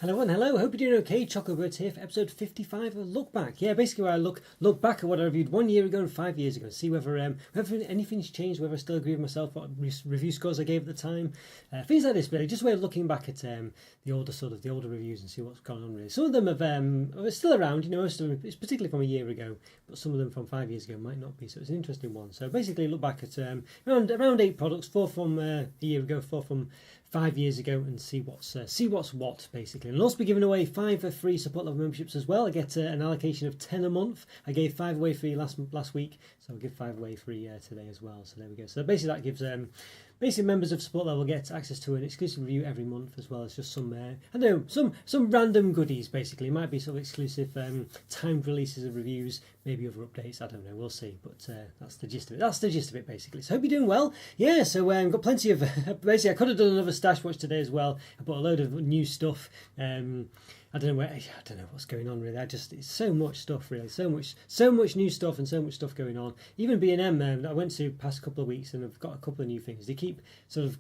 Hello and hello, hope you're doing okay. Chocolo here for episode 55 of Look Back. Yeah, basically where I look back at what I reviewed 1 year ago and 5 years ago, see whether anything's changed, whether I still agree with myself, what review scores I gave at the time, things like this. Really, just a way of looking back at the older reviews and see what's gone on. Really, some of them are still around. You know, most of them, it's particularly from a year ago, but some of them from 5 years ago might not be. So it's an interesting one. So basically, look back at around 8 products, 4 from a year ago, 4 from 5 years ago, and see what's what basically. And I'll also be giving away 5 free support level memberships as well. I get an allocation of 10 a month. I gave 5 away free last week, so I'll give 5 away free today as well. So there we go. So basically that gives basically members of support level get access to an exclusive review every month, as well as just some I don't know, some random goodies. Basically, it might be sort of exclusive timed releases of reviews, maybe other updates. I don't know, we'll see. But that's the gist of it. That's the gist of it basically. So hope you're doing well. Yeah. So got plenty of basically I could have done another stash watch today as well. I bought a load of new stuff. I don't know what's going on really. It's so much stuff really, so much new stuff and so much stuff going on. Even B&M I went to past couple of weeks and I've got a couple of new things. They keep sort of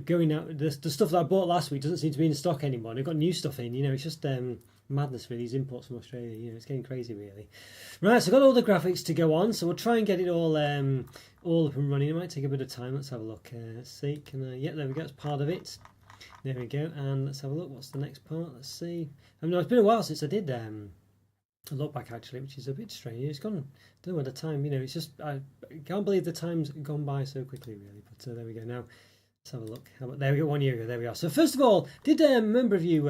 going out. The stuff that I bought last week doesn't seem to be in stock anymore. They've got new stuff in. It's just madness really. These imports from Australia. It's getting crazy really. Right, so I've got all the graphics to go on. So we'll try and get it all up and running. It might take a bit of time. Let's have a look. Let's see. Yeah, there we go. It's part of it. There we go, and let's have a look. What's the next part? Let's see. It's been a while since I did a look back actually, which is a bit strange. It's gone. I don't know where the time. It's just I can't believe the time's gone by so quickly, really. But there we go. Now let's have a look. There we go. 1 year ago. There we are. So first of all, did a member review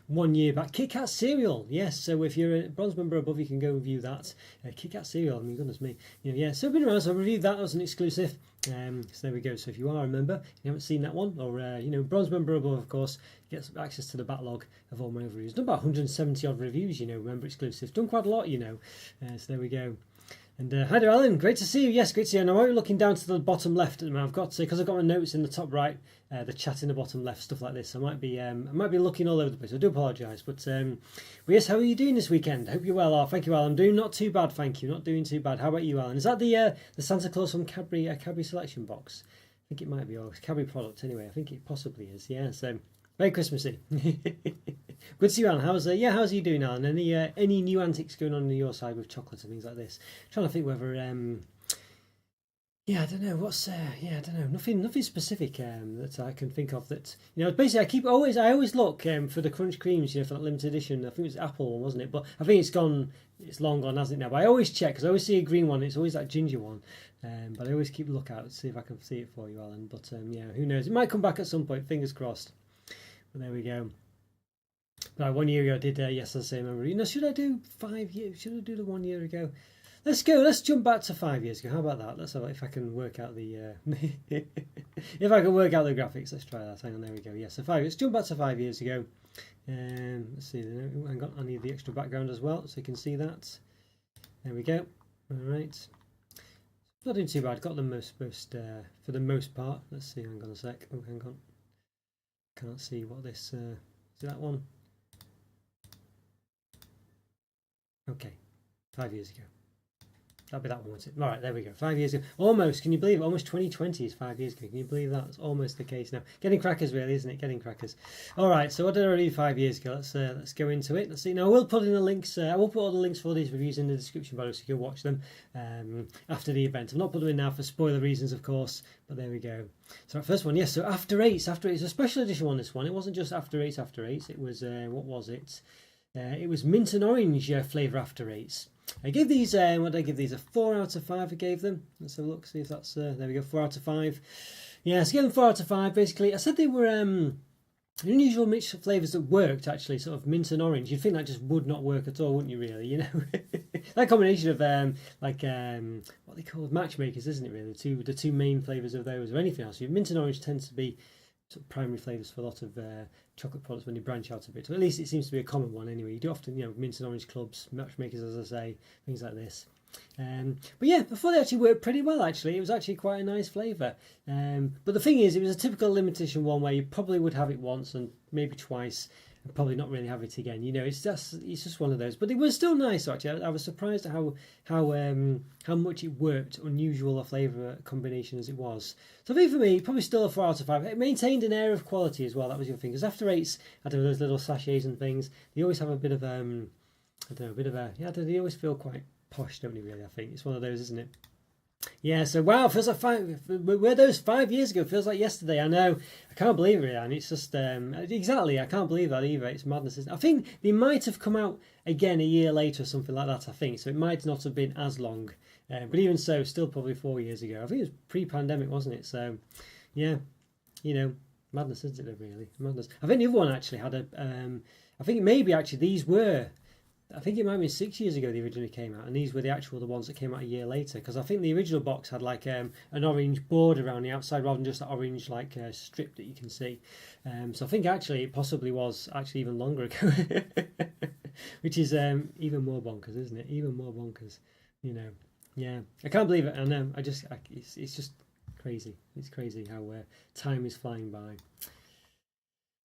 1 year back Kit Kat cereal? Yes. So if you're a bronze member above, you can go review that. Kit Kat cereal. I mean, goodness me. Yeah. So I've been around. So I reviewed that as an exclusive. So there we go. So if you are a member, you haven't seen that one, or bronze member above, of course, you get access to the backlog of all my other reviews. Done about 170 odd reviews, member exclusive. Done quite a lot, So there we go. And hi there, Alan. Great to see you. Yes, great to see you. Now I'm looking down to the bottom left at the moment. I've got because I've got my notes in the top right, the chat in the bottom left, stuff like this. I might be looking all over the place. I do apologise, but yes, how are you doing this weekend? I hope you're well. Oh, thank you, Alan. I'm doing not too bad, thank you. Not doing too bad. How about you, Alan? Is that the Santa Claus from Cadbury selection box? I think it might be, or Cadbury product anyway. I think it possibly is. Yeah. So very Christmassy. Good to see you, Alan. How's you doing, Alan? Any new antics going on your side with chocolates and things like this? I'm trying to think whether I don't know what's I don't know, nothing specific that I can think of that basically I always look for the crunch creams for that limited edition. I think it was Apple one, wasn't it? But I think it's long gone, hasn't it now? But I always check because I always see a green one. It's always that ginger one, but I always keep a lookout to see if I can see it for you, Alan. But who knows? It might come back at some point. Fingers crossed. But there we go. But 1 year ago I did yes, as I say, remember. Should I do 5 years? Should I do the 1 year ago? Let's go. Let's jump back to 5 years ago. How about that? Let's have if I can work out the if I can work out the graphics. Let's try that. Hang on. There we go. Yes. So 5. Let's jump back to 5 years ago. Let's see. I need the extra background as well, so you can see that. There we go. All right. Not doing too bad. Got the most for the most part. Let's see. Hang on a sec. Oh, hang on. Can't see what this. Is that one? Okay. 5 years ago. That'll be that one, won't it? All right, there we go. 5 years ago. Almost. Can you believe it? Almost 2020 is 5 years ago. Can you believe that? It's almost the case now. Getting crackers, really, isn't it? Getting crackers. All right, so what did I review 5 years ago? Let's go into it. Let's see. Now, I will put in the links. I will put all the links for these reviews in the description below so you can watch them after the event. I've not put them in now for spoiler reasons, of course, but there we go. So, first one, yes. So, After Eights. After Eights. A special edition one, this one. It wasn't just After Eights. It was, what was it? It was mint and orange flavour After Eights. I gave these, what did I give these? A 4 out of 5 I gave them. Let's have a look, see if that's, there we go, 4 out of 5. Yeah, so I gave them 4 out of 5, basically. I said they were an unusual mix of flavours that worked, actually, sort of mint and orange. You'd think that just would not work at all, wouldn't you, really, That combination of, what they call matchmakers, isn't it, really? The two main flavours of those, or anything else. Mint and orange tends to be sort of primary flavours for a lot of chocolate products when you branch out a bit. Or at least it seems to be a common one anyway. You do often, mint and orange clubs, matchmakers, as I say, things like this. But yeah, I thought they actually worked pretty well, actually. It was actually quite a nice flavour. But the thing is, it was a typical limited edition one where you probably would have it once and maybe twice. probably not really have it again. It's just one of those. But it was still nice actually. I was surprised at how much it worked, unusual a flavour combination as it was. So I think for me, probably still a 4 out of 5. It maintained an air of quality as well. That was your thing. Because after eights, I don't know, those little sachets and things, they always have a bit of I don't know, a bit of a they always feel quite posh, don't they? Really, I think it's one of those, isn't it? Yeah, so wow, feels like were those 5 years ago? Feels like yesterday. I know, I can't believe it, and it's just exactly. I can't believe that either. It's madness. Isn't it? I think they might have come out again a year later or something like that. I think so. It might not have been as long, but even so, still probably 4 years ago. I think it was pre-pandemic, wasn't it? So, yeah, madness, isn't it? Really, madness. I think the other one actually had a. I think maybe actually these were. I think it might have been 6 years ago they originally came out, and these were the ones that came out a year later. Because I think the original box had like an orange board around the outside rather than just an orange strip that you can see. So I think actually it possibly was actually even longer ago, which is even more bonkers, isn't it? Even more bonkers, Yeah, I can't believe it. I know. It's just crazy. It's crazy how time is flying by.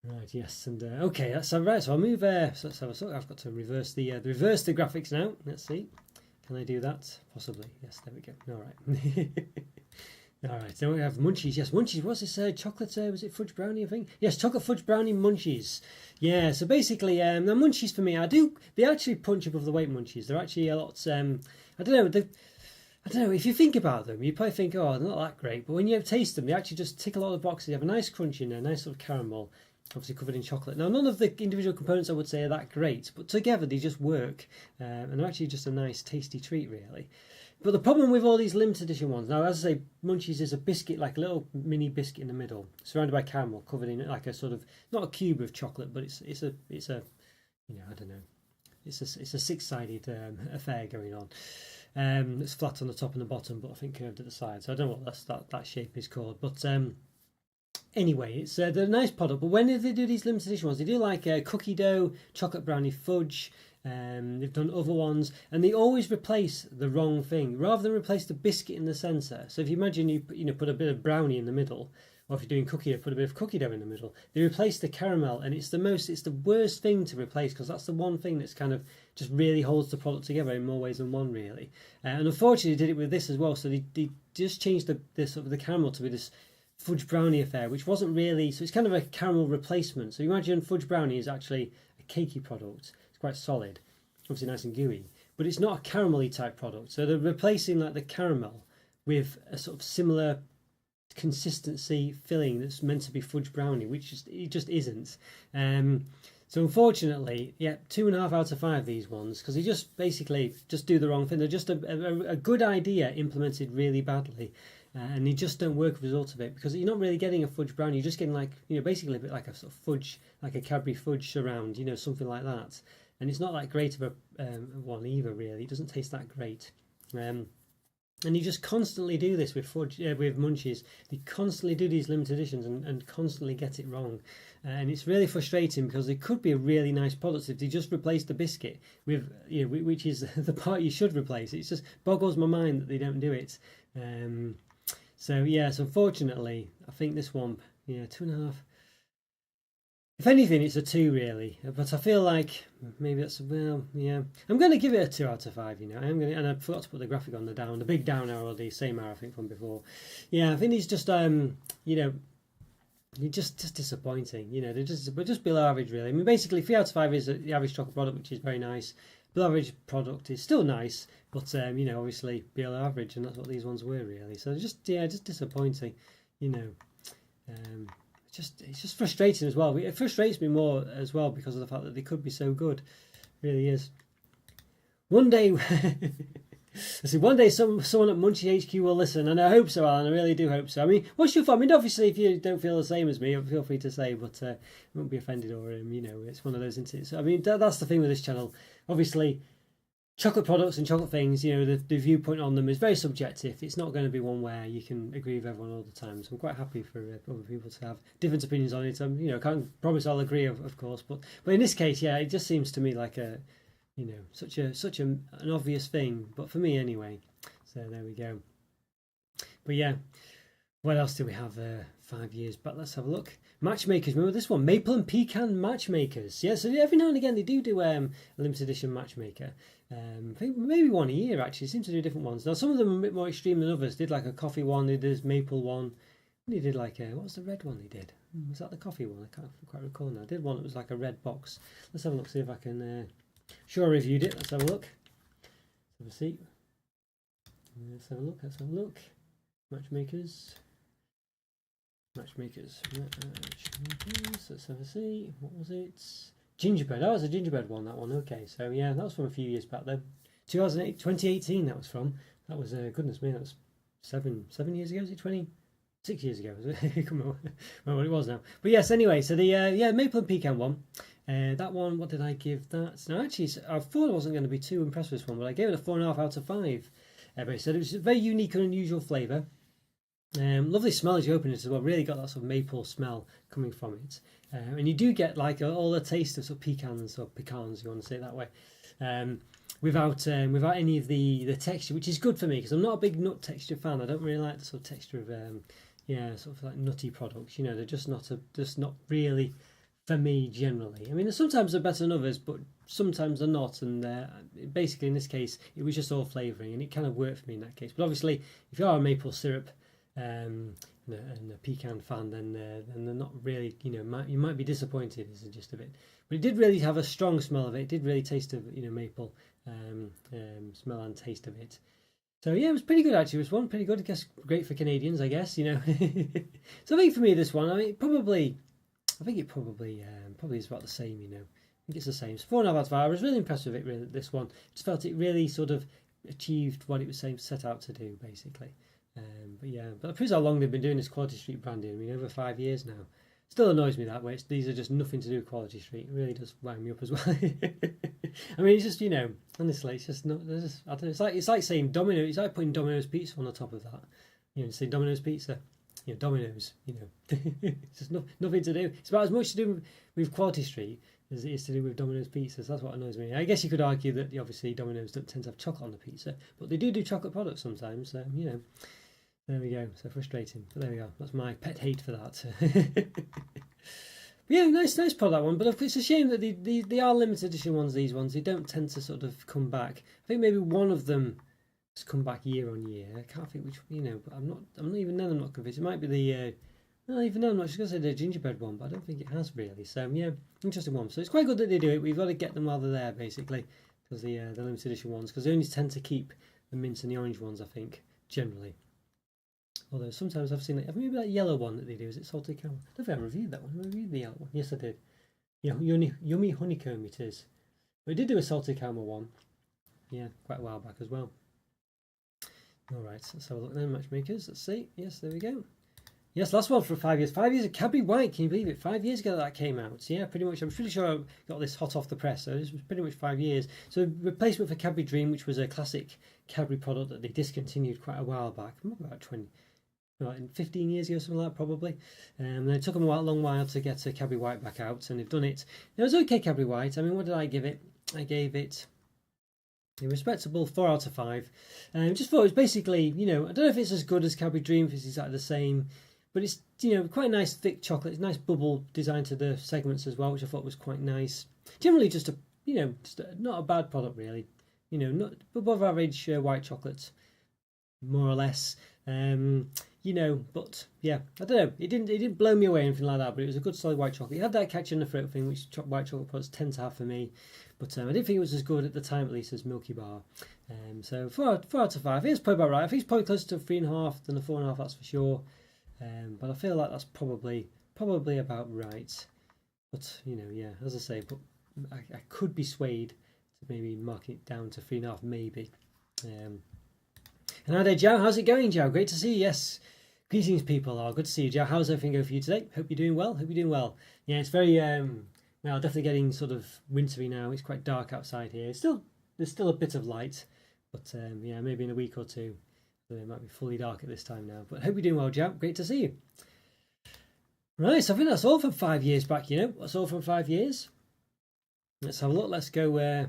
Right, yes, and okay, that's all right. So I'll move. So I've got to reverse the graphics now. Let's see, can I do that? Possibly. Yes, there we go. All right. All right. So we have munchies. Yes, munchies. What's this? Chocolate? Was it fudge brownie? I think. Yes, chocolate fudge brownie munchies. Yeah. So basically, the munchies for me, they actually punch above the weight. Munchies. They're actually a lot. I don't know. I don't know, if you think about them, you probably think, oh, they're not that great. But when you taste them, they actually just tick a lot of boxes. They have a nice crunch in there, nice sort of caramel, obviously covered in chocolate. Now, none of the individual components I would say are that great, but together they just work. And they're actually just a nice, tasty treat, really. But the problem with all these limited edition ones, now, as I say, Munchies is a biscuit, like a little mini biscuit in the middle, surrounded by caramel, covered in like a sort of, not a cube of chocolate, but it's a I don't know. It's a six-sided affair going on. It's flat on the top and the bottom, but I think curved at the side. So I don't know what that shape is called. But anyway, it's they're a nice product. But when they do these limited edition ones, they do like cookie dough, chocolate brownie fudge. They've done other ones, and they always replace the wrong thing rather than replace the biscuit in the centre. So if you imagine you put a bit of brownie in the middle, or if you're doing cookie dough, put a bit of cookie dough in the middle. They replace the caramel, and it's the worst thing to replace because that's the one thing that's kind of just really holds the product together in more ways than one, really. And unfortunately, they did it with this as well. So they just changed the sort of the caramel to be this fudge brownie affair, which wasn't really. So it's kind of a caramel replacement. So you imagine fudge brownie is actually a cakey product. It's quite solid, obviously nice and gooey, but it's not a caramelly type product. So they're replacing like the caramel with a sort of similar consistency filling that's meant to be fudge brownie, which it just isn't. So unfortunately, 2.5 out of 5 these ones, because they just basically just do the wrong thing. They're just a good idea implemented really badly, and they just don't work as a result of it, because you're not really getting a fudge brownie. You're just getting like basically a bit like a sort of fudge, like a Cadbury fudge surround, something like that. And it's not that great of a one either, really. It doesn't taste that great. And you just constantly do this with fudge, with Munchies. They constantly do these limited editions and constantly get it wrong. And it's really frustrating because it could be a really nice product if they just replace the biscuit with, which is the part you should replace. It just boggles my mind that they don't do it. So unfortunately, I think this one, 2.5. If anything, it's a 2 really, but I feel like maybe that's I'm going to give it a 2 out of 5. And I forgot to put the graphic on the big down arrow, the same arrow I think from before. Yeah, I think it's just just disappointing. They're just below average really. I mean, basically 3 out of 5 is the average chocolate product, which is very nice. Below average product is still nice, but obviously below average, and that's what these ones were really. So just disappointing. It's just frustrating as well. It frustrates me more as well because of the fact that they could be so good. It really is. One day, one day someone at Munchie HQ will listen, and I hope so, Alan. I really do hope so. I mean, what's your thought? I mean, obviously, if you don't feel the same as me, feel free to say, but I won't be offended or it's one of those instances. I mean, that's the thing with this channel. Obviously, chocolate products and chocolate things, the viewpoint on them is very subjective. It's not going to be one where you can agree with everyone all the time. So I'm quite happy for other people to have different opinions on it. I can't promise I'll agree, of course, but in this case, it just seems to me like a, such an obvious thing. But for me, anyway. So there we go. But What else do we have 5 years back? Let's have a look. Matchmakers, remember this one? Maple and Pecan Matchmakers. Yeah, so every now and again they do a limited edition matchmaker. I think maybe one a year actually. Seems to do different ones. Now some of them are a bit more extreme than others. Did like a coffee one, they did a maple one. They did like what was the red one they did? Was that the coffee one? I can't quite recall now. I did one that was like a red box. Let's have a look, see if I can... sure I reviewed it. Let's have a look. Let's have a see. Let's have a look, let's have a look. Matchmakers. Matchmakers. Let's have a see. What was it? Gingerbread. That was a gingerbread one, that one. Okay, so yeah, that was from a few years back then. 2018 that was from. That was, goodness me, that was 7 years ago, is it 6 years ago? I can't remember what it was now. But yes, anyway, so the maple and pecan one. That one, what did I give that? Now actually, I thought I wasn't going to be too impressed with this one, but I gave it a 4.5 out of 5. Everybody said it was a very unique and unusual flavour. Lovely smell as you open it as well. Really got that sort of maple smell coming from it, and you do get like all the taste of sort of pecans or pecans, you want to say it that way, without any of the texture, which is good for me because I'm not a big nut texture fan. I don't really like the sort of texture of sort of like nutty products. You know, they're just not really for me generally. I mean, sometimes they're better than others, but sometimes they're not. And basically, in this case, it was just all flavouring, and it kind of worked for me in that case. But obviously, if you are a maple syrup and a pecan fan, then they're not really. You know, you might be disappointed. Is just a bit. But it did really have a strong smell of it. It did really taste of maple smell and taste of it. So yeah, it was pretty good actually. It was one pretty good. I guess great for Canadians, I guess. So I think for me this one, I mean, I think it probably is about the same, I think it's the same. So 4.5 out of 5. I was really impressed with it, really, this one. Just felt it really sort of achieved what it was set out to do, basically. But it proves how long they've been doing this Quality Street branding. I mean, over 5 years now. Still annoys me that way. These are just nothing to do with Quality Street. It really does wind me up as well. I mean, it's just, honestly, it's just not. I don't know. It's like saying Domino's. It's like putting Domino's pizza on the top of that. Say Domino's pizza. Domino's, it's just nothing to do. It's about as much to do with Quality Street as it is to do with Domino's pizzas. That's what annoys me. I guess you could argue that obviously Domino's don't tend to have chocolate on the pizza, but they do chocolate products sometimes. So there we go. So frustrating, but there we go. That's my pet hate for that. But yeah, nice product that one. But it's a shame that they are limited edition ones. These ones they don't tend to sort of come back. I think maybe one of them come back year on year. I can't think which, but I'm not even then I'm not convinced. It might be the no, even though I'm not just going to say the gingerbread one, but I don't think it has really. So yeah, interesting one. So it's quite good that they do it. We've got to get them while they're there, basically, because the limited edition ones, because they only tend to keep the mint and the orange ones, I think, generally. Although sometimes I've seen maybe that yellow one that they do. Is it salted caramel? I don't think I reviewed that one. I reviewed the yellow one. Yes, I did. Yeah, yummy honeycomb it is. We did do a salted caramel one. Yeah, quite a while back as well. Alright, let's have a look then, matchmakers. Let's see. Yes, there we go. Yes, last one for 5 years. 5 years of Cadbury White, can you believe it? 5 years ago that came out. So yeah, pretty much. I'm pretty sure I got this hot off the press. So this was pretty much 5 years. So replacement for Cadbury Dream, which was a classic Cadbury product that they discontinued quite a while back. About 15 years ago, something like that, probably. And it took them a long while to get Cadbury White back out, and they've done it. Now, it was okay, Cadbury White. I mean, what did I give it? I gave it a respectable 4 out of 5. Just thought it was basically, I don't know if it's as good as Cadbury Dream, if it's exactly the same, but it's, quite a nice thick chocolate. It's a nice bubble design to the segments as well, which I thought was quite nice. Generally, just not a bad product really. Not above average white chocolate, more or less. But yeah, I don't know. It didn't blow me away or anything like that, but it was a good solid white chocolate. It had that catch in the throat thing, which white chocolate products tend to have for me. But I didn't think it was as good at the time, at least, as Milky Bar. So 4 out of 5. It's probably about right. I think it's probably closer to 3.5 than a 4.5, that's for sure. But I feel like that's probably about right. But yeah, as I say, but I could be swayed to maybe mark it down to 3.5, maybe. And hi there, Joe. How's it going, Joe? Great to see you. Yes. Greetings, people. Good to see you, Joe. How's everything going for you today? Hope you're doing well. Yeah, it's very well, definitely getting sort of wintry now. It's quite dark outside here. There's still a bit of light, but yeah, maybe in a week or two it might be fully dark at this time now. But hope you're doing well, Joe. Great to see you. Right, so I think that's all from 5 years back. That's all from 5 years. Let's have a look. Let's go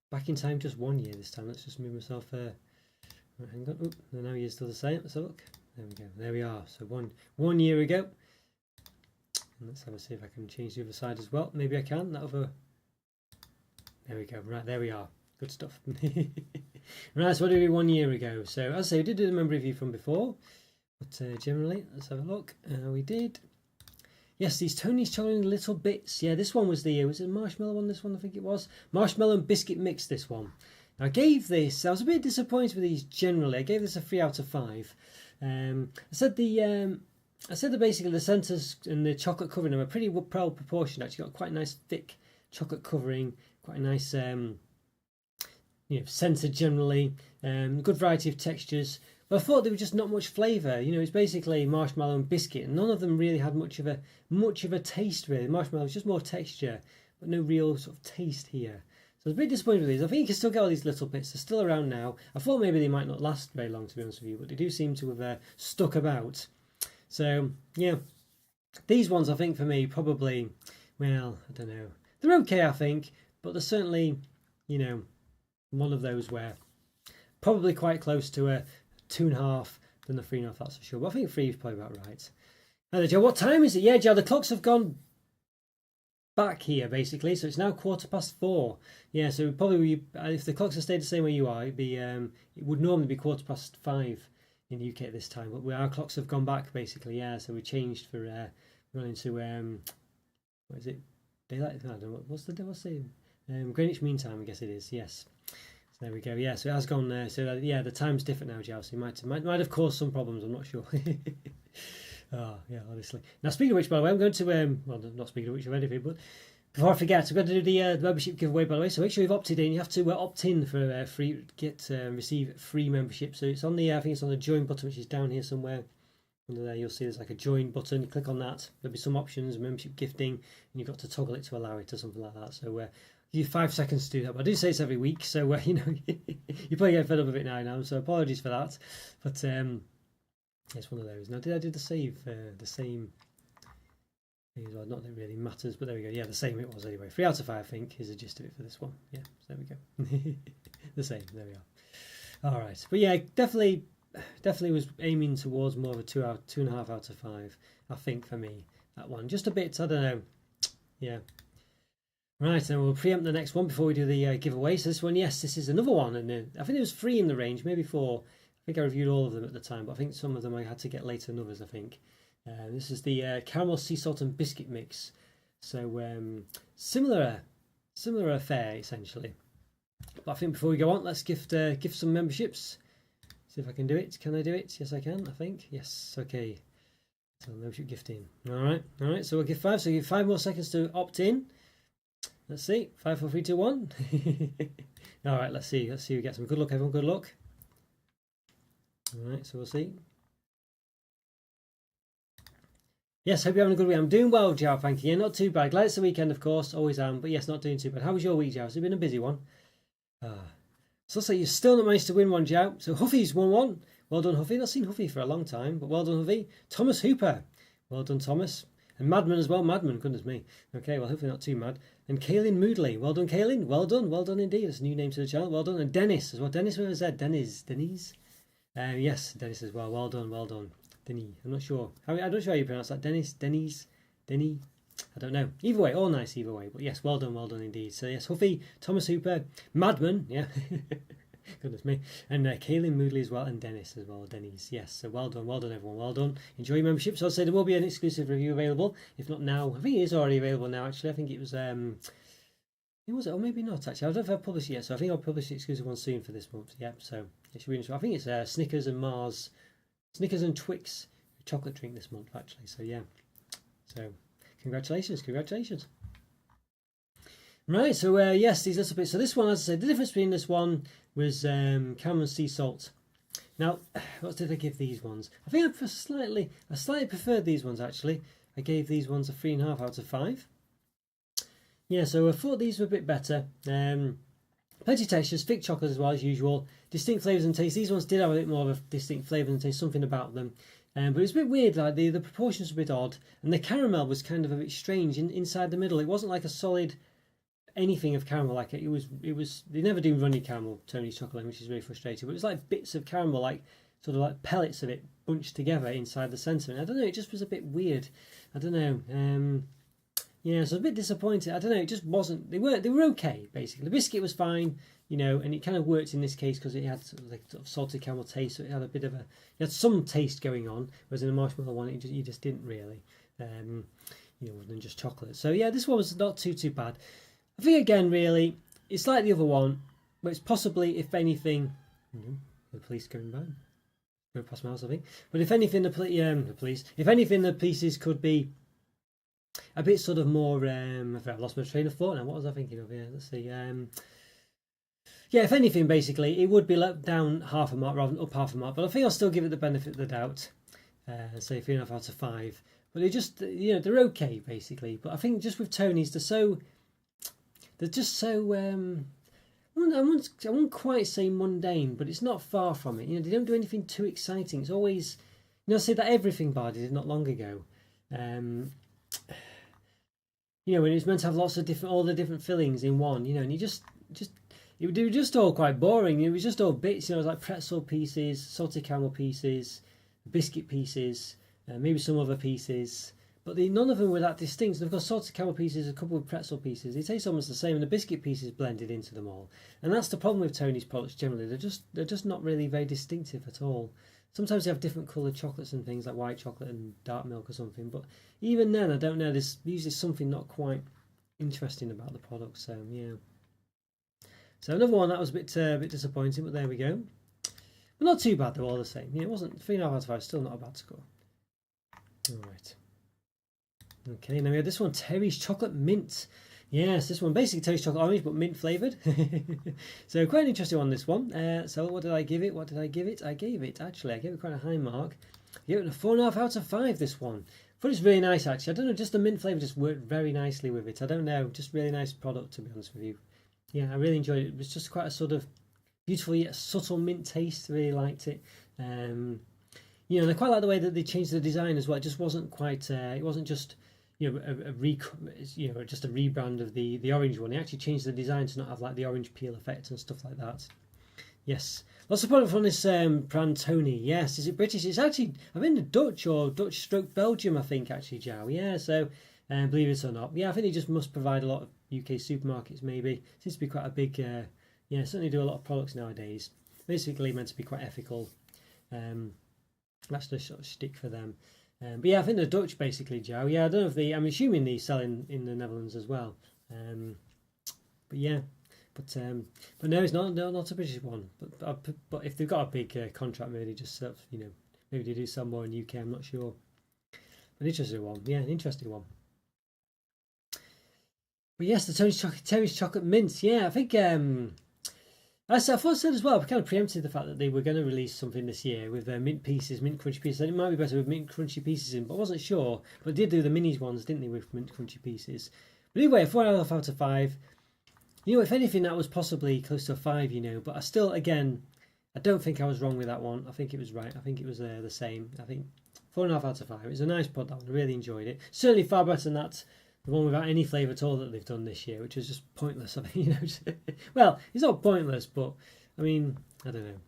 back in time just 1 year this time. Let's just move myself. Right, hang on. Oop, the now year's still the same. Let's have a look. There we go. There we are. So one year ago. And let's have a see if I can change the other side as well. Maybe I can. That other. There we go. Right, there we are. Good stuff. Right, so what did we do 1 year ago? So as I say, we did do the member review from before, but generally, let's have a look. We did. Yes, these Tony's Chocolate little bits. Yeah, this one was was it marshmallow one? This one I think it was marshmallow and biscuit mix. This one. I gave this. I was a bit disappointed with these generally. I gave this a 3 out of 5. I said basically the centres and the chocolate covering are pretty well proportioned. Actually, got quite a nice thick chocolate covering, quite a nice centre generally, good variety of textures. But I thought there was just not much flavour. It's basically marshmallow and biscuit, and none of them really had much of a taste. Really, marshmallow was just more texture, but no real sort of taste here. So I was a bit disappointed with these. I think you can still get all these little bits. They're still around now. I thought maybe they might not last very long, to be honest with you, but they do seem to have stuck about. So yeah, these ones I think for me probably, well, I don't know. They're okay, I think, but they're certainly, one of those where probably quite close to a 2.5 than the 3.5, that's for sure. But I think 3 is probably about right. Now, Joe, what time is it? Yeah, Joe, the clocks have gone back here basically, so it's now 4:15. Yeah, so probably if the clocks had stayed the same way you are, it would normally be 5:15 in the UK at this time. But our clocks have gone back basically. Yeah, so we changed for running to what is it? Daylight? I don't know. What's the Greenwich Mean Time? I guess it is. Yes. So there we go. Yeah, so it has gone. The time's different now, Joe. So it might have caused some problems. I'm not sure. Oh, yeah, honestly. Now, speaking of which, by the way, I'm going to, well, not speaking of which already, but before I forget, I'm going to do the membership giveaway, by the way, so make sure you've opted in. You have to opt in for receive free membership. So it's on I think it's on the join button, which is down here somewhere. Under there, you'll see there's like a join button. You click on that. There'll be some options, membership gifting, and you've got to toggle it to allow it or something like that. So give you 5 seconds to do that. But I do say it's every week, so, you probably get fed up of it now, so apologies for that. But, it's one of those. Now, did I do the save? The same. Well, not that it really matters, but there we go. Yeah, the same it was anyway. 3 out of 5, I think, is the gist of it for this one. Yeah, so there we go. The same. There we are. All right, but yeah, definitely was aiming towards more of a 2.5 out of 5. I think for me that one just a bit. I don't know. Yeah. Right, and we'll preempt the next one before we do the giveaway. So this one, yes, this is another one, and I think there was 3 in the range, maybe 4. I think I reviewed all of them at the time, but I think some of them I had to get later than others, I think. This is the caramel sea salt and biscuit mix. So similar affair, essentially. But I think before we go on, let's gift some memberships. See if I can do it. Can I do it? Yes, I can, I think. Yes, okay. So membership gifting. All right. So we'll give 5. So give 5 more seconds to opt in. Let's see. 5, 4, 3, 2, 1. All right, let's see. We get some good luck, everyone. Good luck. All right, so we'll see. Yes, hope you're having a good week. I'm doing well, Joe, thank you. Yeah, not too bad. Glad it's the weekend, of course. Always am, but yes, not doing too bad. How was your week, Joe? Has it been a busy one? So looks like you've still not managed to win one, Joe. So Huffy's won one. Well done, Huffy. Not seen Huffy for a long time, but well done, Huffy. Thomas Hooper. Well done, Thomas. And Madman as well. Madman, goodness me. Okay, well, hopefully not too mad. And Kaylin Moodley. Well done, Kaylin. Well done indeed. That's a new name to the channel. Well done. And Dennis as well. Dennis with a Z. Dennis. Yes, Dennis as well. Well done. Denny. I'm not sure how you pronounce that. Denny. I don't know. Either way, all nice either way. But yes, well done indeed. So yes, Huffy, Thomas Hooper, Madman, yeah. Goodness me. And Kaylin Moodley as well, and Dennis as well. Denny's. Yes. So well done everyone. Well done. Enjoy your membership. So I'll say there will be an exclusive review available. If not now, I think it is already available now. Actually, I think it was. It was, or maybe not actually. I don't know if I've published it yet, so I think I'll publish the exclusive one soon for this month. Yep, so it should be interesting. I think it's Snickers and Mars, Snickers and Twix chocolate drink this month actually. So yeah, so congratulations. Right, so yes, these little bits. So this one, as I said, the difference between this one was caramel and sea salt. Now, what did I give these ones? I think I slightly preferred these ones actually. I gave these ones a 3.5 out of 5. Yeah, so I thought these were a bit better. Plenty of textures, thick chocolate as well as usual. Distinct flavours and taste. These ones did have a bit more of a distinct flavour and taste, something about them. But it was a bit weird, like the proportions were a bit odd. And the caramel was kind of a bit strange inside the middle. It wasn't like a solid anything of caramel. Like it was they never do runny caramel, Tony's Chocolate, which is really frustrating. But it was like bits of caramel, like sort of like pellets of it bunched together inside the centre. And I don't know, it just was a bit weird. I don't know. Yeah, so I was a bit disappointed. I don't know, it just wasn't. They were okay basically. The biscuit was fine, you know, and it kind of worked in this case because it had sort of salted caramel taste. So it had a bit of it had some taste going on, whereas in the marshmallow one, you just didn't really. You know, other than just chocolate. So yeah, this one was not too bad. I think again, really, it's like the other one, but it's possibly, if anything, the police going by. Going past my house, I think. But if anything, the police. If anything, the pieces could be a bit sort of more. I've lost my train of thought now. What was I thinking of? Yeah, let's see. Yeah, if anything, basically, it would be let down half a mark rather than up half a mark. But I think I'll still give it the benefit of the doubt. Say 3.5 out of 5. But they just, you know, they're okay basically. But I think just with Tony's, they're just so. I won't quite say mundane, but it's not far from it. You know, they don't do anything too exciting. It's always, you know, I say that everything bar did not long ago. You know, when it was meant to have lots of all the different fillings in one, you know, and it was just all quite boring. It was just all bits, you know, it was like pretzel pieces, salted caramel pieces, biscuit pieces, maybe some other pieces. But none of them were that distinct. And of course, salted caramel pieces, a couple of pretzel pieces, they taste almost the same, and the biscuit pieces blended into them all. And that's the problem with Tony's products generally. They're just not really very distinctive at all. Sometimes they have different coloured chocolates and things like white chocolate and dark milk or something. But even then, I don't know. There's usually something not quite interesting about the product. So yeah. So another one that was a bit disappointing, but there we go. But not too bad though, all the same. Yeah, it wasn't 3.5 out of 5. Still not a bad score. All right. Okay, now we have this one, Terry's Chocolate Mint. Yes, this one basically Terry's Chocolate Orange, but mint flavoured. So quite an interesting one, this one. So what did I give it? I gave it quite a high mark. I gave it a 4.5 out of 5, this one. I thought it's really nice, actually. I don't know, just the mint flavour just worked very nicely with it. I don't know, just really nice product, to be honest with you. Yeah, I really enjoyed it. It was just quite a sort of beautiful yet subtle mint taste. Really liked it. You know, and I quite like the way that they changed the design as well. It just wasn't quite, it wasn't just, you know, just a rebrand of the orange one. They actually changed the design to not have like the orange peel effect and stuff like that. Yes, lots of product from this brand Tony. Yes, is it British? It's actually, I mean, the Dutch stroke Belgium, I think, actually, Jow. Yeah, so believe it or not, yeah, I think they just must provide a lot of UK supermarkets. Maybe seems to be quite a big, yeah, certainly do a lot of products nowadays. Basically meant to be quite ethical. That's the sort of shtick for them. But yeah, I think the Dutch basically, Joe. Yeah, I don't know if I'm assuming they sell in the Netherlands as well. But yeah, but no, it's not a British one. But if they've got a big contract, maybe they just sell, you know, maybe they do sell more in the UK. I'm not sure. But an interesting one. Yeah, an interesting one. But yes, the Terry's Chocolate Mint. Yeah, I think I thought I said as well, we kind of preempted the fact that they were going to release something this year with mint pieces, mint crunchy pieces. And it might be better with mint crunchy pieces in, but I wasn't sure. But they did do the minis ones, didn't they, with mint crunchy pieces? But anyway, 4.5 out of 5. You know, if anything, that was possibly close to a 5, you know. But I still, again, I don't think I was wrong with that one. I think it was right. I think it was the same. I think 4.5 out of 5. It was a nice pod, that one. I really enjoyed it. Certainly far better than that. The one without any flavour at all that they've done this year, which is just pointless. I mean, you know, well, it's not pointless, but I mean, I don't know.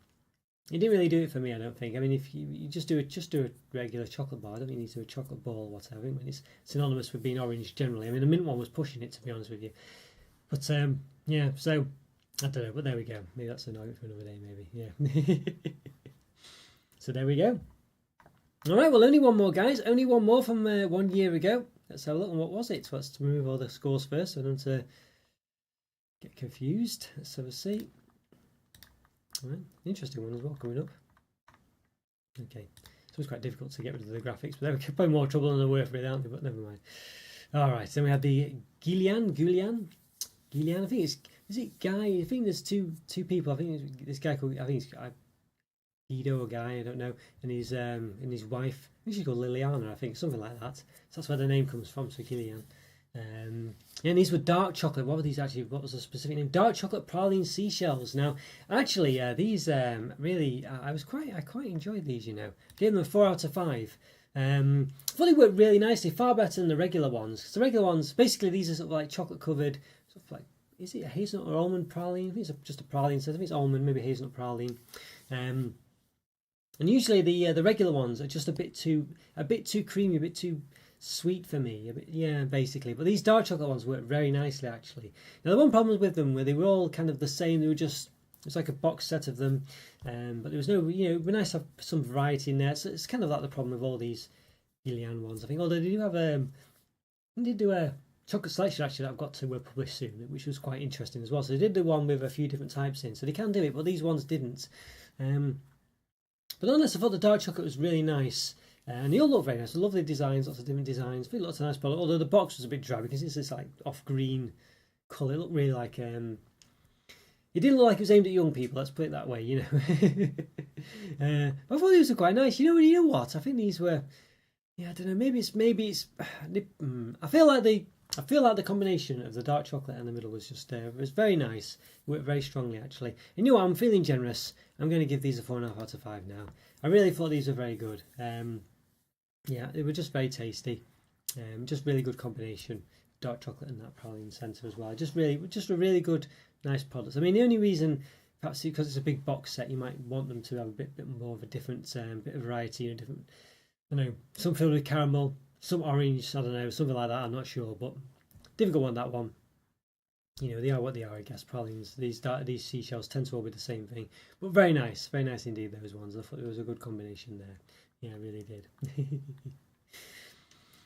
It didn't really do it for me, I don't think. I mean, if you just do a regular chocolate bar, I don't think you need to do a chocolate ball or whatever. I mean, it's synonymous with being orange generally. I mean, the mint one was pushing it, to be honest with you. But yeah, so I don't know. But there we go. Maybe that's an argument for another day. Maybe, yeah. So there we go. All right. Well, only one more, guys. Only one more from 1 year ago. Let's have a look. And what was it? So let's remove all the scores first, so I don't get confused. Let's have a see. All right, interesting one as well coming up. Okay, so it's quite difficult to get rid of the graphics, but they were probably more trouble than they're worth, really, aren't they? But never mind. All right, then we had the Guillain. I think is it Guy? I think there's two people. I think this guy called, I think it's Guido or Guy, I don't know, and his wife. I think she's called Liliana, I think, something like that. So that's where the name comes from, so Guillain. And these were dark chocolate. What were these actually? What was the specific name? Dark chocolate praline seashells. Now, actually, these really, I quite enjoyed these. You know, gave them a 4 out of 5. I thought they worked really nicely, far better than the regular ones. Because the regular ones, basically, these are sort of like chocolate covered, sort of like, is it a hazelnut or almond praline? I think it's just a praline. So I think it's almond, maybe hazelnut praline. And usually the regular ones are just a bit too creamy, a bit too sweet for me. Yeah, basically. But these dark chocolate ones work very nicely, actually. Now, the one problem with them where they were all kind of the same. They were just, it was like a box set of them, but there was no, it'd be nice to have some variety in there. So it's kind of like the problem with all these Gillian ones, I think. Although they do have they did do a chocolate selection actually that I've got to publish soon, which was quite interesting as well. So they did do one with a few different types in, so they can do it, but these ones didn't. But nonetheless, I thought the dark chocolate was really nice. And they all look very nice. Lovely designs, lots of different designs. Lots of nice product. Although the box was a bit dry because it's this like off green colour. It looked really like it didn't look like it was aimed at young people. Let's put it that way, But I thought these were quite nice. You know what? I think these were. Yeah, I don't know. Maybe it's. I feel like the combination of the dark chocolate in the middle was just was very nice. It worked very strongly actually. And you know what? I'm feeling generous. I'm going to give these a 4.5 out of 5 now. I really thought these were very good. Yeah, they were just very tasty. Just really good combination. Dark chocolate and that praline centre as well. Just a really good, nice product. I mean, the only reason, perhaps because it's a big box set, you might want them to have a bit more of a different, bit of variety, different. I don't know, some filled with caramel, some orange. I don't know, something like that. I'm not sure, but difficult one, that one. They are what they are, I guess. Pralines. These seashells tend to all be the same thing, but very nice indeed. Those ones. I thought it was a good combination there. Yeah, I really did.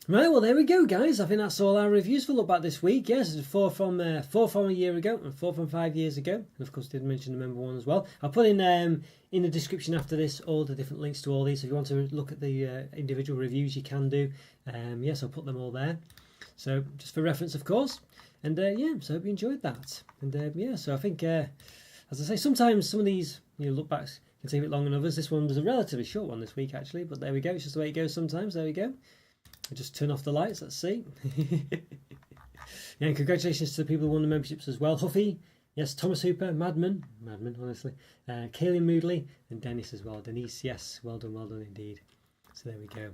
Right, well, there we go, guys. I think that's all our reviews for Look Back this week. Yes, it's 4 from a year ago and 4 from 5 years ago. And of course, I did mention the member one as well. I'll put in the description after this all the different links to all these. So if you want to look at the individual reviews, you can do. Yes, I'll put them all there. So just for reference, of course. And yeah, so I hope you enjoyed that. And yeah, so I think, as I say, sometimes some of these look backs can take a bit longer than others. This one was a relatively short one this week, actually. But there we go. It's just the way it goes sometimes. There we go. I'll just turn off the lights. Let's see. Yeah, and congratulations to the people who won the memberships as well. Huffy, yes, Thomas Hooper, Madman, honestly. Kaylin Moodley and Dennis as well. Denise, yes, well done indeed. So there we go.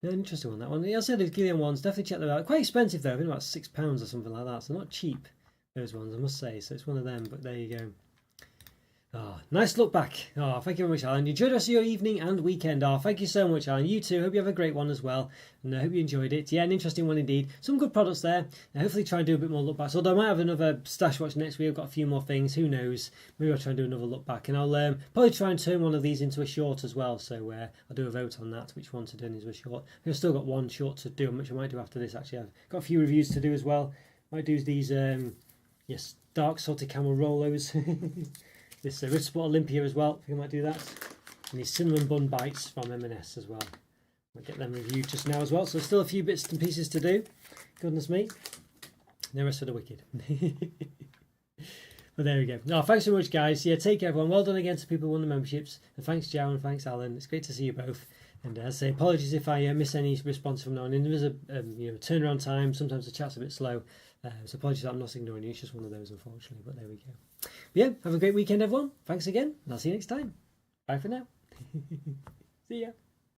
Yeah, interesting one, that one. I said the Gillian ones, definitely check them out. Quite expensive though, I think about £6 or something like that. So not cheap, those ones, I must say. So it's one of them, but there you go. Oh, nice look back. Oh, thank you very much, Alan. You enjoyed the rest of your evening and weekend. Oh, thank you so much, Alan. You too. Hope you have a great one as well. And I hope you enjoyed it. Yeah, an interesting one indeed. Some good products there. Hopefully try and do a bit more look backs. Although I might have another stash watch next week. I've got a few more things. Who knows? Maybe I'll try and do another look back. And I'll probably try and turn one of these into a short as well. So I'll do a vote on that, which one to do into a short. I've still got one short to do, which I might do after this. Actually, I've got a few reviews to do as well. Might do these, yes, dark salted camel Rolos. This Ritz Sport Olympia as well. I think I might do that. And these cinnamon bun bites from M&S as well. I'll get them reviewed just now as well. So still a few bits and pieces to do. Goodness me. No rest for the wicked. But there we go. No, thanks so much, guys. Yeah, take care, everyone. Well done again to people who won the memberships. And thanks, Joe, and thanks, Alan. It's great to see you both. And as I say, apologies if I miss any response from now on. And there is a turnaround time. Sometimes the chat's a bit slow. So apologies that I'm not ignoring you. It's just one of those, unfortunately. But there we go. But yeah, have a great weekend, everyone. Thanks again. And I'll see you next time. Bye for now. See ya.